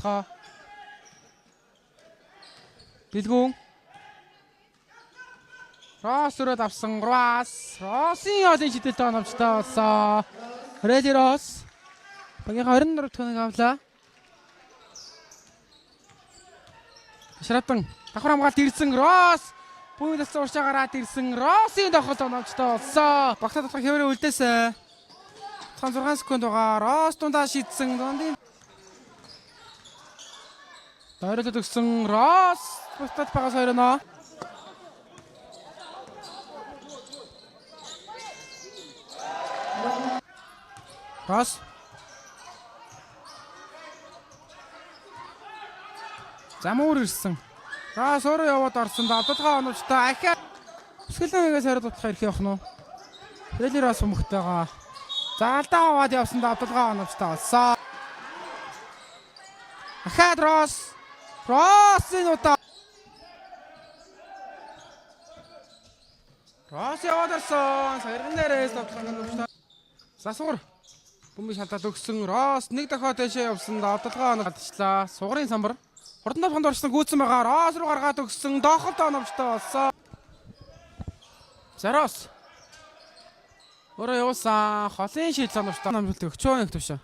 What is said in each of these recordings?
довтлохоо. Бэлгүүн. Росс өрөөд авсан 3-аас Россын олон шидэлтэй оновчтой болсон. Реди Росс. Багийнхаа 24 тоног авлаа. Шаратан давхар хамгаалт ирсэн Росс. Бүгд талцсан уршаа гараад ирсэн Россын дохол оновчтой болсон. Багтаа дотлох хэврээ үлдээсэн. 6 секунд байгаа. Росс дундаа шидсэн. Дундын Дайралд өгсөн Росс. Бустад багаас хоёроо. Росс. Замуур ирсэн. Росс өөрөө яваад орсон. Давталгаа оновчтой. Ахиа. Өсгөлнөөс хариуд бодлох ирэх явах нь. Реди Росс мөхтэйгаа. Заалдаа аваад явсан давталгаа оновчтой болсон. Ахаад Росс. Россын удаа. Росс яваад орсон. Саярын дээрээс давталгаа оновчтой. Засвар. Бөмбөг шалтаад өгсөн Росс нэг дахиад дэшээ явсан давталгаа оновчлаа. Сугарын самбар. Хурдан давханд орсон гүйцэн байгаа. Росс руу гаргаад өгсөн дохолт оновчтой болсон. За Росс. Өөрөө явуулсан холын шийдэл оновчтой намжуулт өгчөө их төвшөө.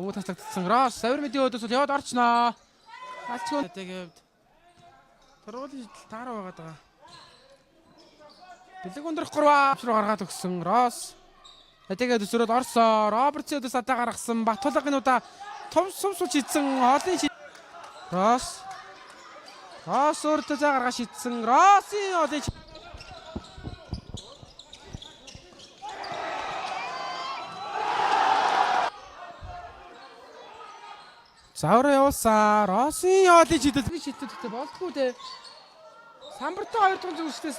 Бөмбөг таслагдсан Росс савир мэдээ өдөөс яваад орчноо. Алчгүй тэгээд төрөлийн шийдэл таараа байгаад байгаа. Бэлэг өндрөх 3 руу гаргаад өгсөн Росс. Тэгээд өсрөөд орсоо. Робертс өдөөс атаа гаргасан Батулгын удаа том сумсууч хийсэн холын Росс. Росс өөртөө заа гаргаа шийдсэн. Россын холын Заавар явуулсан. Россын холын шийдэлтэй болдгоо те. Самбартай 2 тун зүгшдээс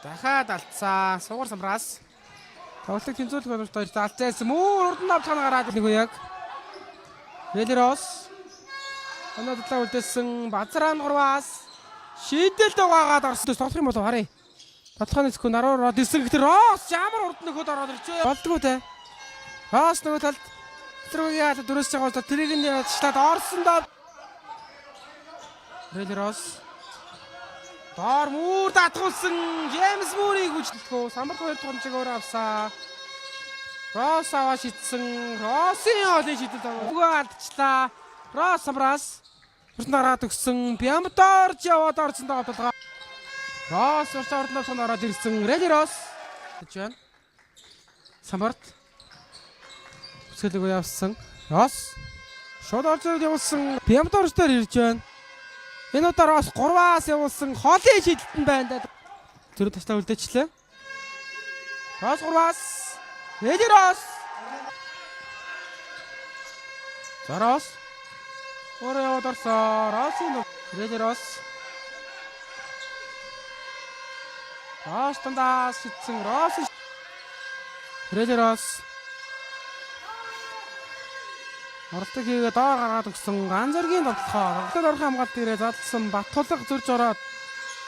дахиад алдсан. Сугар самбраас тоглолтыг тэнцүүлэх боломжтой залцсан. Мөр урд нь авч гараад нэг үе яг. Реди Росс. Өнөөдөр үлдээсэн Базран 3-аас шийдэлд угаагаад орсон. Тоглох юм болов харъя. Тодорхой секунд 10 ороод ирсэн гэхдээ Росс ямар урд нөхөд ороод ирчээ. Болдгоо те. Росс нөгөө талд Тэрүүгээ дөрөс жагаад тэрийг нь члаад орсон доо. Реди Росс. Доор мөр татгуулсан Джеймс Мурийг үжлэхөө самбар 2 дугаар чиг өөр авсаа. Росс аваа шидсэн. Россын холын шидэл өгөө алдчлаа. Росс самбраас хурднараад өгсөн. Бямдорж яваад орсон тоглолтоо. Росс уртаа орсон ороод ирсэн. Реди Росс. Жан. Самбарт. Өсгөлөг явсан. Росс. Шууд орж явуулсан. Бямдорж дээр ирж байна. Энэ удаа Росс 3-аас явуулсан холын шийдэлтэн байна да. Тэр тастаа үлдээчлээ. Росс 3-аас Реди Росс. За Росс. Өөрөө яваад орсон. Россын Реди Росс. Росс тандаа шидсэн. Росс. Реди Росс. Оролтог хийгээд доор гаргаад өгсөн ганцэргийн тоглохоо. Тоглолтод орох хамгаалт ирээ залсан Батулга зурж ороод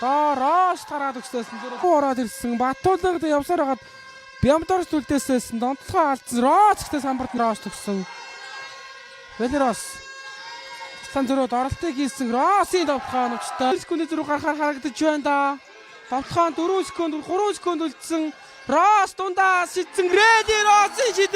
доор Росс гараад өгсөөсөн. Ороод ирсэн Батулгад явсаар хагаад Бямдорж үлдээссэн. Донтлохоо алдсан. Росс ихтэй самбарт Росс төгсөн. Реди Росс. Сан зөрөөд оролтыг хийсэн Россын тоглохоо нүчтэй. 1 секунд зөрүү гарахаар харагдаж байна да. Тоглохоо 4 секунд 3 секунд үлдсэн. Росс дундаа шидсэн. Реди Россын шид